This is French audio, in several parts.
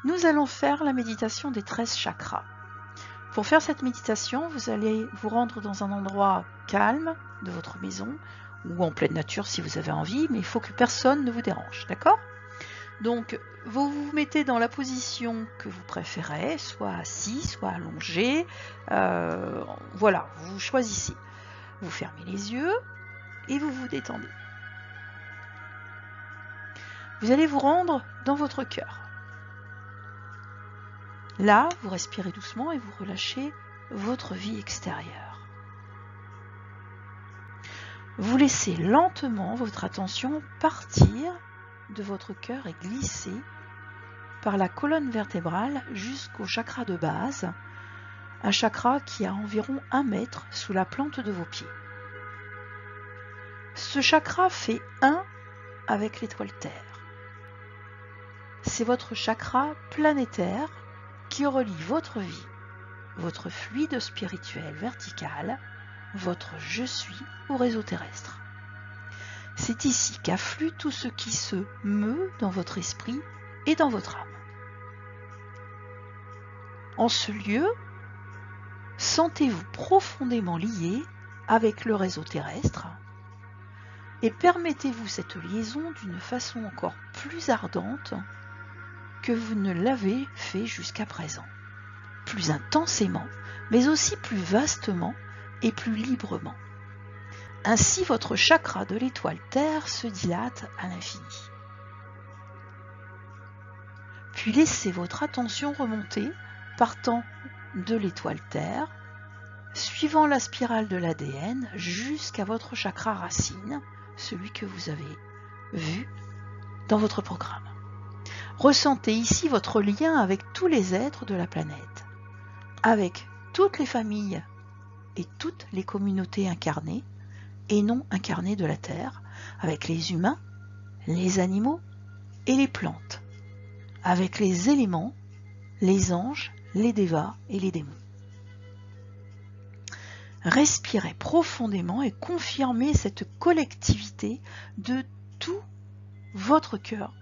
Nous allons faire la méditation des 13 chakras. Pour faire cette méditation, vous allez vous rendre dans un endroit calme de votre maison ou en pleine nature si vous avez envie, mais il faut que personne ne vous dérange, d'accord? Donc, vous vous mettez dans la position que vous préférez, soit assis, soit allongé. Voilà, vous choisissez. Vous fermez les yeux et vous vous détendez. Vous allez vous rendre dans votre cœur. Là, vous respirez doucement et vous relâchez votre vie extérieure. Vous laissez lentement votre attention partir de votre cœur et glisser par la colonne vertébrale jusqu'au chakra de base, un chakra qui a environ 1 mètre sous la plante de vos pieds. Ce chakra fait 1 avec l'étoile Terre. C'est votre chakra planétaire qui relie votre vie, votre fluide spirituel vertical, votre je suis au réseau terrestre. C'est ici qu'afflue tout ce qui se meut dans votre esprit et dans votre âme. En ce lieu, sentez-vous profondément lié avec le réseau terrestre et permettez-vous cette liaison d'une façon encore plus ardente que vous ne l'avez fait jusqu'à présent, plus intensément, mais aussi plus vastement et plus librement. Ainsi, votre chakra de l'étoile Terre se dilate à l'infini. Puis laissez votre attention remonter, partant de l'étoile Terre, suivant la spirale de l'ADN jusqu'à votre chakra racine, celui que vous avez vu dans votre programme. Ressentez ici votre lien avec tous les êtres de la planète, avec toutes les familles et toutes les communautés incarnées et non incarnées de la Terre, avec les humains, les animaux et les plantes, avec les éléments, les anges, les dévas et les démons. Respirez profondément et confirmez cette collectivité de tout votre cœur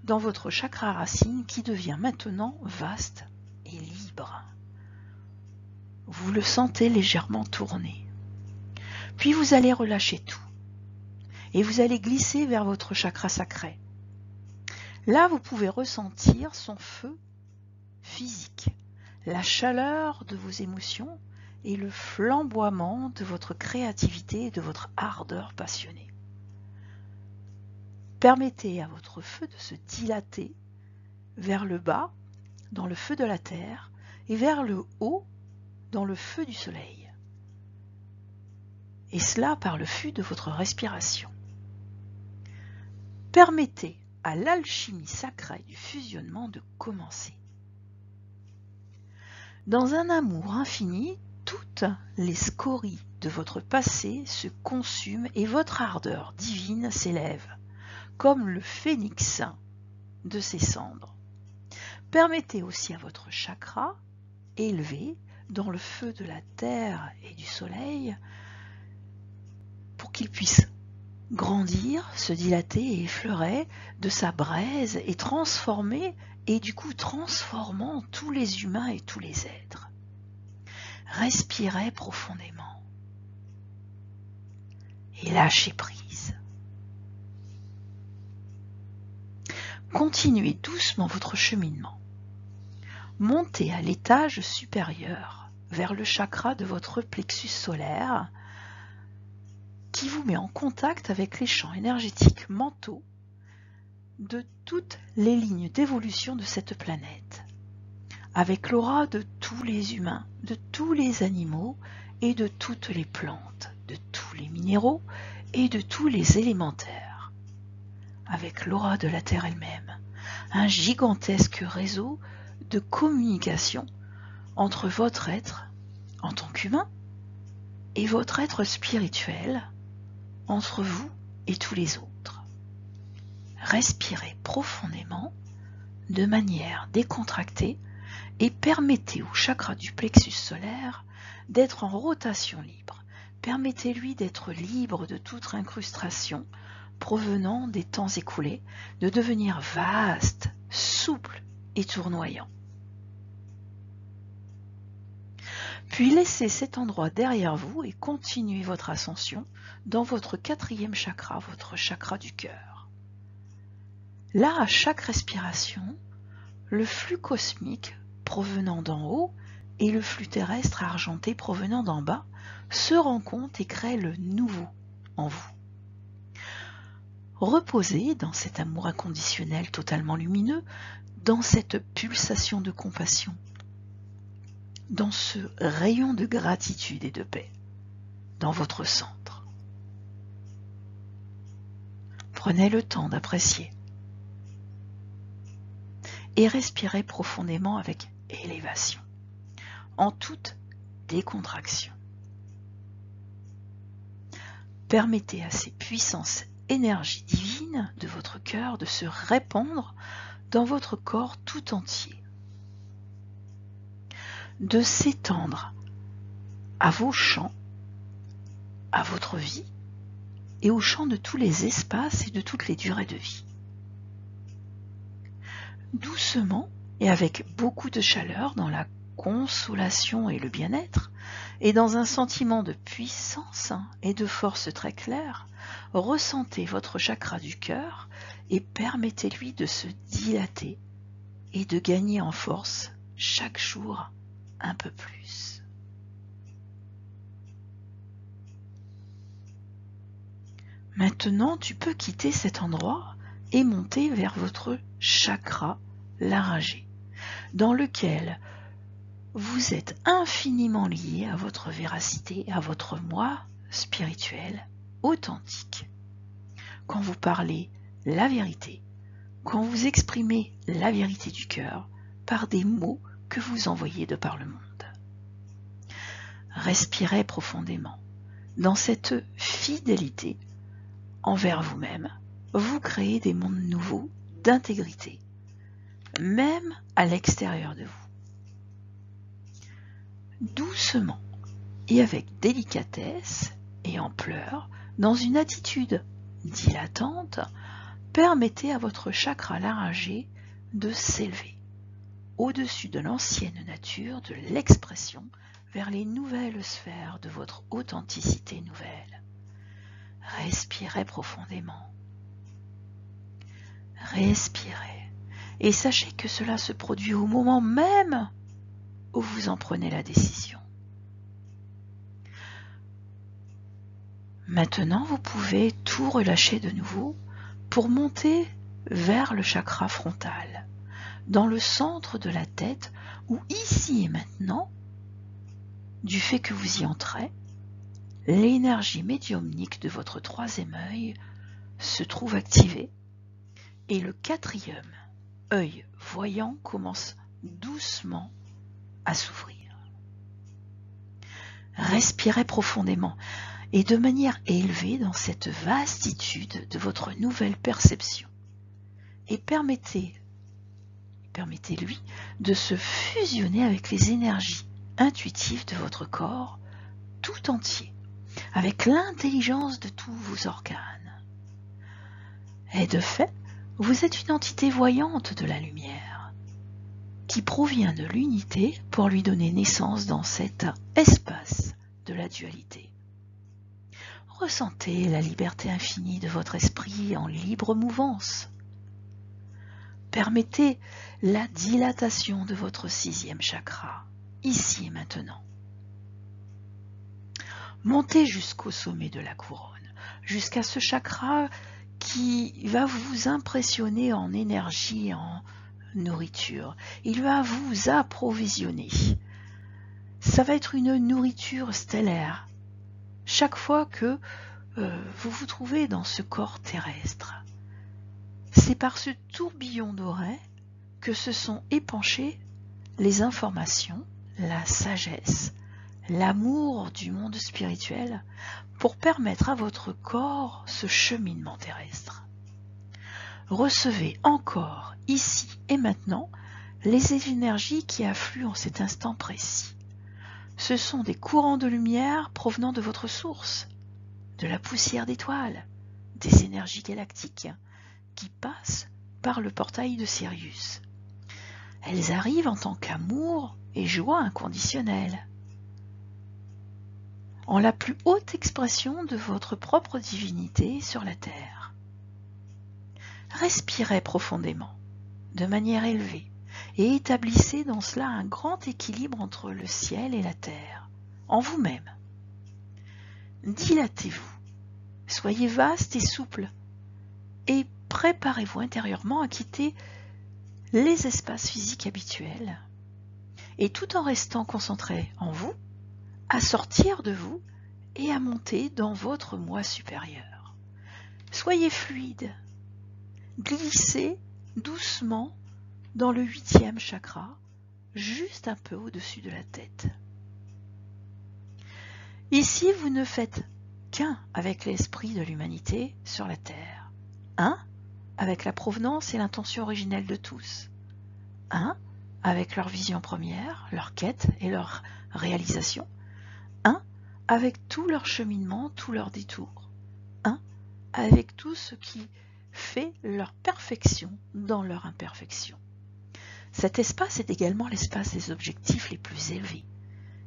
dans votre chakra racine qui devient maintenant vaste et libre. Vous le sentez légèrement tourner. Puis vous allez relâcher tout et vous allez glisser vers votre chakra sacré. Là, vous pouvez ressentir son feu physique, la chaleur de vos émotions et le flamboiement de votre créativité et de votre ardeur passionnée. Permettez à votre feu de se dilater vers le bas, dans le feu de la terre, et vers le haut, dans le feu du soleil. Et cela par le flux de votre respiration. Permettez à l'alchimie sacrée du fusionnement de commencer. Dans un amour infini, toutes les scories de votre passé se consument et votre ardeur divine s'élève, comme le phénix de ses cendres. Permettez aussi à votre chakra, élevé dans le feu de la terre et du soleil, pour qu'il puisse grandir, se dilater et effleurer de sa braise et transformer, et du coup transformant tous les humains et tous les êtres. Respirez profondément et lâchez prise. Continuez doucement votre cheminement. Montez à l'étage supérieur vers le chakra de votre plexus solaire qui vous met en contact avec les champs énergétiques mentaux de toutes les lignes d'évolution de cette planète, avec l'aura de tous les humains, de tous les animaux et de toutes les plantes, de tous les minéraux et de tous les élémentaires, avec l'aura de la Terre elle-même, un gigantesque réseau de communication entre votre être en tant qu'humain et votre être spirituel, entre vous et tous les autres. Respirez profondément, de manière décontractée, et permettez au chakra du plexus solaire d'être en rotation libre. Permettez-lui d'être libre de toute incrustation provenant des temps écoulés, de devenir vaste, souple et tournoyant. Puis laissez cet endroit derrière vous et continuez votre ascension dans votre 4e chakra, votre chakra du cœur. Là, à chaque respiration, le flux cosmique provenant d'en haut et le flux terrestre argenté provenant d'en bas se rencontrent et créent le nouveau en vous. Reposez dans cet amour inconditionnel totalement lumineux, dans cette pulsation de compassion, dans ce rayon de gratitude et de paix, dans votre centre. Prenez le temps d'apprécier et respirez profondément avec élévation, en toute décontraction. Permettez à ces puissances énergies divines de votre cœur de se répandre dans votre corps tout entier, de s'étendre à vos champs, à votre vie et aux champs de tous les espaces et de toutes les durées de vie. Doucement et avec beaucoup de chaleur dans la consolation et le bien-être, et dans un sentiment de puissance et de force très clair, ressentez votre chakra du cœur et permettez-lui de se dilater et de gagner en force chaque jour un peu plus. Maintenant, tu peux quitter cet endroit et monter vers votre chakra laryngé, dans lequel vous êtes infiniment lié à votre véracité, à votre moi spirituel, authentique. Quand vous parlez la vérité, quand vous exprimez la vérité du cœur par des mots que vous envoyez de par le monde. Respirez profondément. Dans cette fidélité envers vous-même, vous créez des mondes nouveaux d'intégrité, même à l'extérieur de vous. Doucement et avec délicatesse et en pleurs, dans une attitude dilatante, permettez à votre chakra laryngé de s'élever au-dessus de l'ancienne nature de l'expression vers les nouvelles sphères de votre authenticité nouvelle. Respirez profondément. Respirez et sachez que cela se produit au moment même où vous en prenez la décision. Maintenant, vous pouvez tout relâcher de nouveau pour monter vers le chakra frontal, dans le centre de la tête où ici et maintenant, du fait que vous y entrez, l'énergie médiumnique de votre 3e œil se trouve activée et le 4e œil voyant commence doucement à s'ouvrir. Respirez profondément et de manière élevée dans cette vastitude de votre nouvelle perception et permettez-lui de se fusionner avec les énergies intuitives de votre corps tout entier, avec l'intelligence de tous vos organes. Et de fait, vous êtes une entité voyante de la lumière, qui provient de l'unité pour lui donner naissance dans cet espace de la dualité. Ressentez la liberté infinie de votre esprit en libre mouvance. Permettez la dilatation de votre 6e chakra, ici et maintenant. Montez jusqu'au sommet de la couronne, jusqu'à ce chakra qui va vous impressionner en énergie, en nourriture. Il va vous approvisionner. Ça va être une nourriture stellaire. Chaque fois que vous vous trouvez dans ce corps terrestre, c'est par ce tourbillon doré que se sont épanchées les informations, la sagesse, l'amour du monde spirituel pour permettre à votre corps ce cheminement terrestre. Recevez encore, ici et maintenant, les énergies qui affluent en cet instant précis. Ce sont des courants de lumière provenant de votre source, de la poussière d'étoiles, des énergies galactiques qui passent par le portail de Sirius. Elles arrivent en tant qu'amour et joie inconditionnelle, en la plus haute expression de votre propre divinité sur la terre. Respirez profondément, de manière élevée, et établissez dans cela un grand équilibre entre le ciel et la terre, en vous-même. Dilatez-vous, soyez vaste et souple, et préparez-vous intérieurement à quitter les espaces physiques habituels, et tout en restant concentré en vous, à sortir de vous et à monter dans votre moi supérieur. Soyez fluide, glissez doucement dans le 8e chakra, juste un peu au-dessus de la tête. Ici, vous ne faites qu'un avec l'esprit de l'humanité sur la terre, un avec la provenance et l'intention originelle de tous, un avec leur vision première, leur quête et leur réalisation, un avec tout leur cheminement, tout leur détour, un avec tout ce qui fait leur perfection dans leur imperfection. Cet espace est également l'espace des objectifs les plus élevés,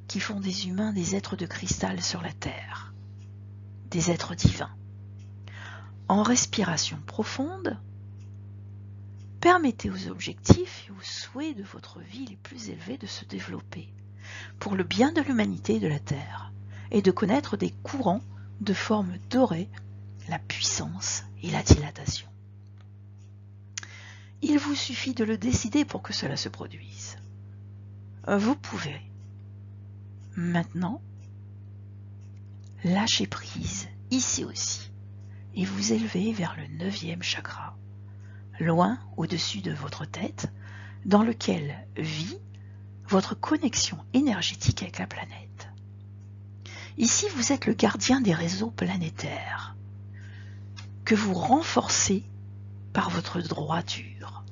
qui font des humains des êtres de cristal sur la terre, des êtres divins. En respiration profonde, permettez aux objectifs et aux souhaits de votre vie les plus élevés de se développer, pour le bien de l'humanité et de la terre, et de connaître des courants de forme dorée, la puissance et la dilatation. Il vous suffit de le décider pour que cela se produise. Vous pouvez maintenant lâcher prise ici aussi et vous élever vers le 9e chakra, loin au-dessus de votre tête, dans lequel vit votre connexion énergétique avec la planète. Ici, vous êtes le gardien des réseaux planétaires, que vous renforcez par votre droiture.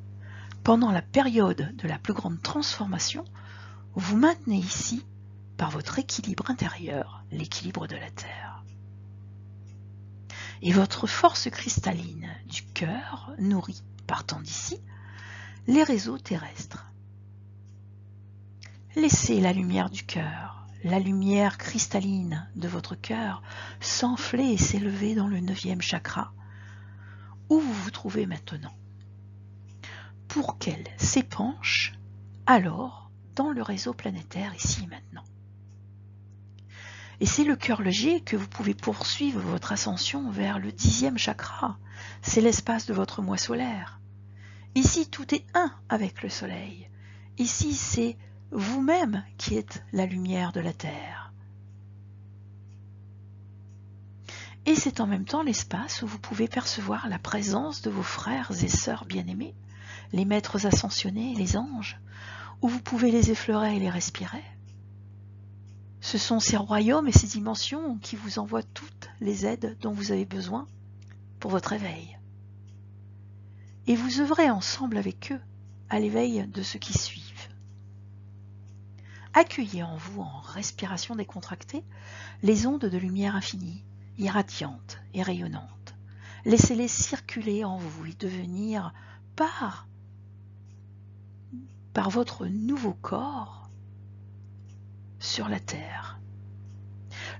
Pendant la période de la plus grande transformation, vous maintenez ici, par votre équilibre intérieur, l'équilibre de la Terre. Et votre force cristalline du cœur nourrit, partant d'ici, les réseaux terrestres. Laissez la lumière du cœur, la lumière cristalline de votre cœur s'enfler et s'élever dans le 9e chakra, où vous vous trouvez maintenant, pour qu'elle s'épanche alors dans le réseau planétaire ici et maintenant. Et c'est le cœur léger que vous pouvez poursuivre votre ascension vers le 10e chakra, c'est l'espace de votre moi solaire. Ici, tout est un avec le soleil. Ici, c'est vous-même qui êtes la lumière de la Terre. Et c'est en même temps l'espace où vous pouvez percevoir la présence de vos frères et sœurs bien-aimés, les maîtres ascensionnés, les anges, où vous pouvez les effleurer et les respirer. Ce sont ces royaumes et ces dimensions qui vous envoient toutes les aides dont vous avez besoin pour votre éveil. Et vous œuvrez ensemble avec eux à l'éveil de ceux qui suivent. Accueillez en vous, en respiration décontractée, les ondes de lumière infinie, irradiantes et rayonnantes. Laissez-les circuler en vous et devenir par votre nouveau corps sur la Terre.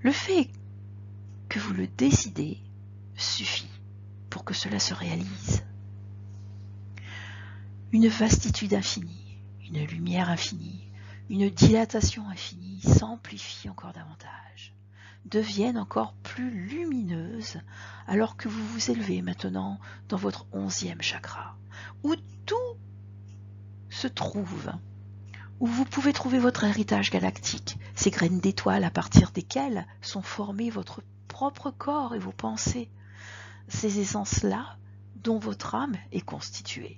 Le fait que vous le décidez suffit pour que cela se réalise. Une vastitude infinie, une lumière infinie, une dilatation infinie s'amplifie encore davantage, deviennent encore plus lumineuses alors que vous vous élevez maintenant dans votre 11e chakra, où tout se trouve, où vous pouvez trouver votre héritage galactique, ces graines d'étoiles à partir desquelles sont formés votre propre corps et vos pensées, ces essences-là dont votre âme est constituée.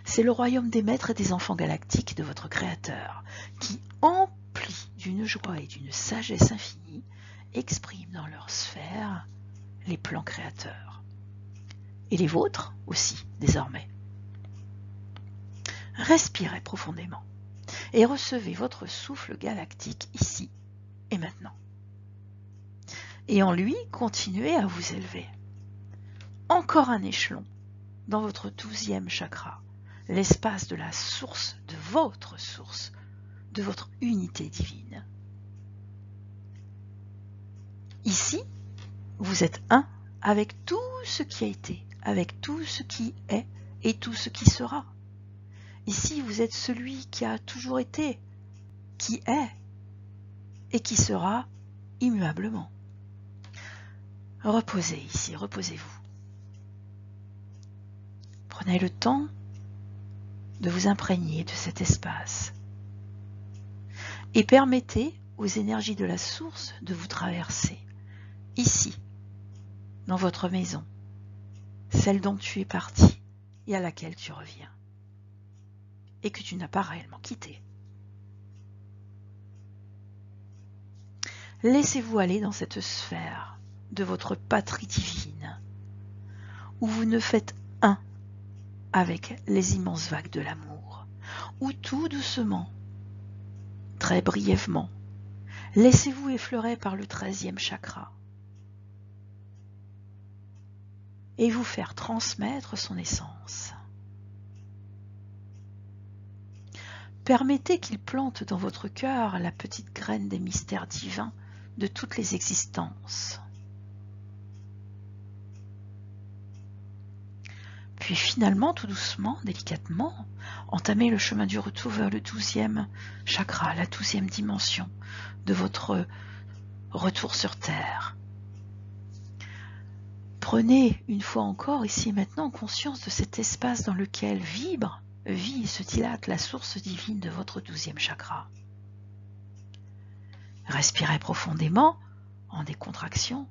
C'est le royaume des maîtres et des enfants galactiques de votre Créateur, qui, empli d'une joie et d'une sagesse infinie, exprime dans leur sphère les plans créateurs. Et les vôtres aussi, désormais. Respirez profondément et recevez votre souffle galactique ici et maintenant. Et en lui, continuez à vous élever. Encore un échelon dans votre 12e chakra, l'espace de la source, de votre unité divine. Ici, vous êtes un avec tout ce qui a été, avec tout ce qui est et tout ce qui sera. Ici, vous êtes celui qui a toujours été, qui est et qui sera immuablement. Reposez ici, reposez-vous. Prenez le temps de vous imprégner de cet espace et permettez aux énergies de la source de vous traverser, ici, dans votre maison, celle dont tu es parti et à laquelle tu reviens, et que tu n'as pas réellement quittée. Laissez-vous aller dans cette sphère de votre patrie divine, où vous ne faites un avec les immenses vagues de l'amour, où tout doucement, très brièvement, laissez-vous effleurer par le 13e chakra et vous faire transmettre son essence. Permettez qu'il plante dans votre cœur la petite graine des mystères divins de toutes les existences. Puis finalement, tout doucement, délicatement, entamez le chemin du retour vers le 12e chakra, la 12e dimension de votre retour sur Terre. Prenez une fois encore, ici et maintenant, conscience de cet espace dans lequel vit et se dilate la source divine de votre 12e chakra. Respirez profondément, en décontraction,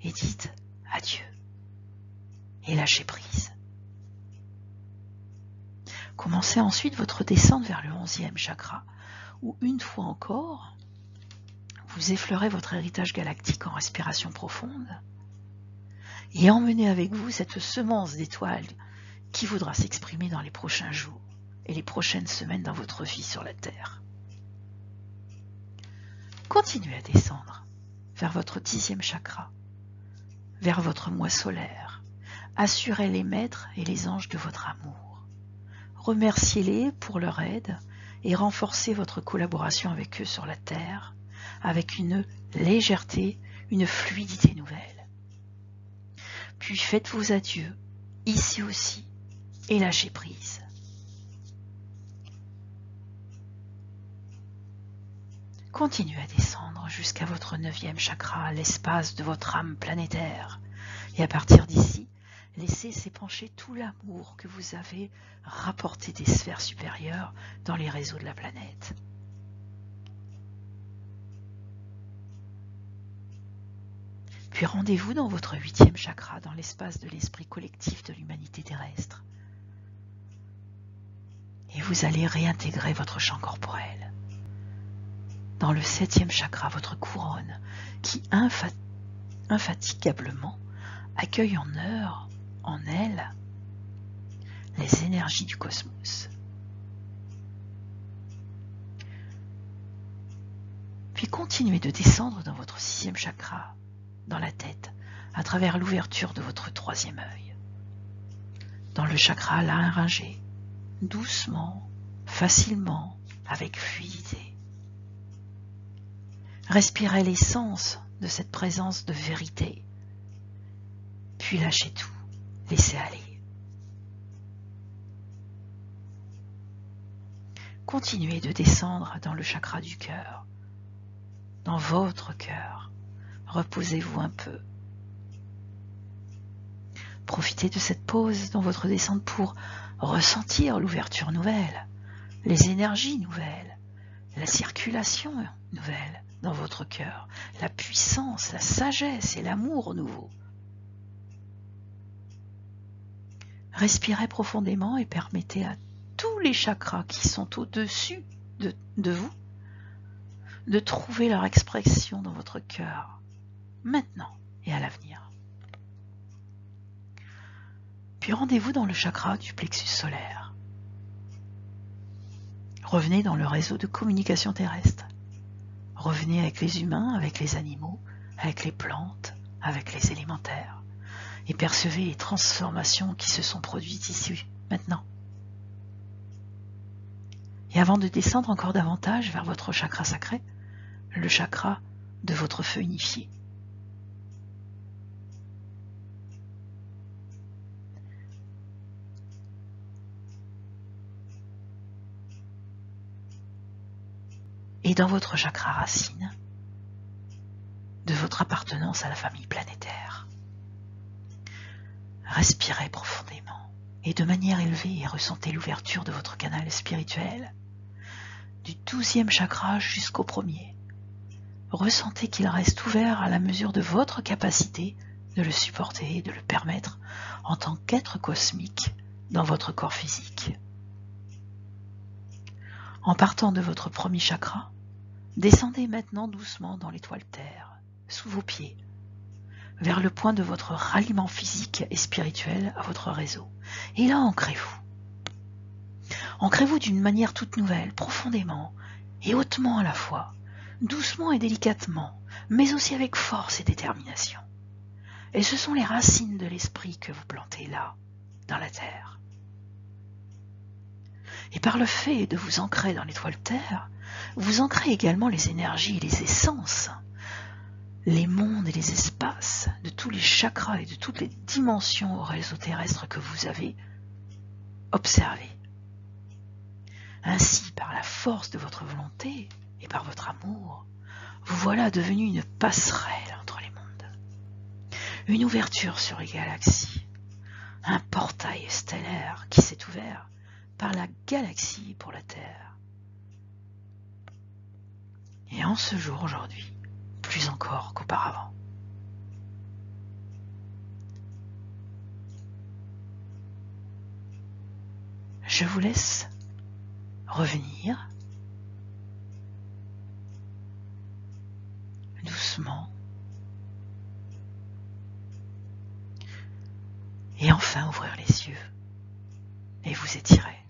et dites adieu. Et lâchez prise. Commencez ensuite votre descente vers le 11e chakra, où une fois encore, vous effleurez votre héritage galactique en respiration profonde, et emmenez avec vous cette semence d'étoiles qui voudra s'exprimer dans les prochains jours et les prochaines semaines dans votre vie sur la Terre. Continuez à descendre vers votre 10e chakra, vers votre moi solaire. Assurez les maîtres et les anges de votre amour. Remerciez-les pour leur aide et renforcez votre collaboration avec eux sur la Terre avec une légèreté, une fluidité nouvelle. Puis faites vos adieux, ici aussi, et lâchez prise. Continuez à descendre jusqu'à votre 9e chakra, l'espace de votre âme planétaire. Et à partir d'ici, laissez s'épancher tout l'amour que vous avez rapporté des sphères supérieures dans les réseaux de la planète. Puis rendez-vous dans votre 8e chakra, dans l'espace de l'esprit collectif de l'humanité terrestre. Et vous allez réintégrer votre champ corporel. Dans le 7e chakra, votre couronne, qui infatigablement accueille en elle, les énergies du cosmos. Puis continuez de descendre dans votre 6e chakra, dans la tête, à travers l'ouverture de votre 3e œil. Dans le chakra laryngé, doucement, facilement, avec fluidité. Respirez l'essence de cette présence de vérité, puis lâchez tout, laissez aller. Continuez de descendre dans le chakra du cœur, dans votre cœur. Reposez-vous un peu. Profitez de cette pause dans votre descente pour ressentir l'ouverture nouvelle, les énergies nouvelles, la circulation nouvelle dans votre cœur, la puissance, la sagesse et l'amour nouveau. Respirez profondément et permettez à tous les chakras qui sont au-dessus de vous de trouver leur expression dans votre cœur, maintenant et à l'avenir. Puis rendez-vous dans le chakra du plexus solaire. Revenez dans le réseau de communication terrestre. Revenez avec les humains, avec les animaux, avec les plantes, avec les élémentaires. Et percevez les transformations qui se sont produites ici, maintenant. avant de descendre encore davantage vers votre chakra sacré, le chakra de votre feu unifié. Et dans votre chakra racine, de votre appartenance à la famille planétaire. Respirez profondément et de manière élevée et ressentez l'ouverture de votre canal spirituel, du 12e chakra jusqu'au 1er. Ressentez qu'il reste ouvert à la mesure de votre capacité de le supporter et de le permettre en tant qu'être cosmique dans votre corps physique. En partant de votre 1er chakra, descendez maintenant doucement dans l'étoile Terre, sous vos pieds, vers le point de votre ralliement physique et spirituel à votre réseau. Et là, ancrez-vous. Ancrez-vous d'une manière toute nouvelle, profondément et hautement à la fois, doucement et délicatement, mais aussi avec force et détermination. Et ce sont les racines de l'esprit que vous plantez là, dans la Terre. Et par le fait de vous ancrer dans l'étoile Terre, vous ancrez également les énergies et les essences, les mondes et les espaces de tous les chakras et de toutes les dimensions au réseau terrestre que vous avez observés. Ainsi, par la force de votre volonté et par votre amour, vous voilà devenu une passerelle entre les mondes, une ouverture sur les galaxies, un portail stellaire qui s'est ouvert par la galaxie pour la Terre. Et en ce jour aujourd'hui, plus encore qu'auparavant. Je vous laisse revenir doucement et enfin ouvrir les yeux et vous étirer.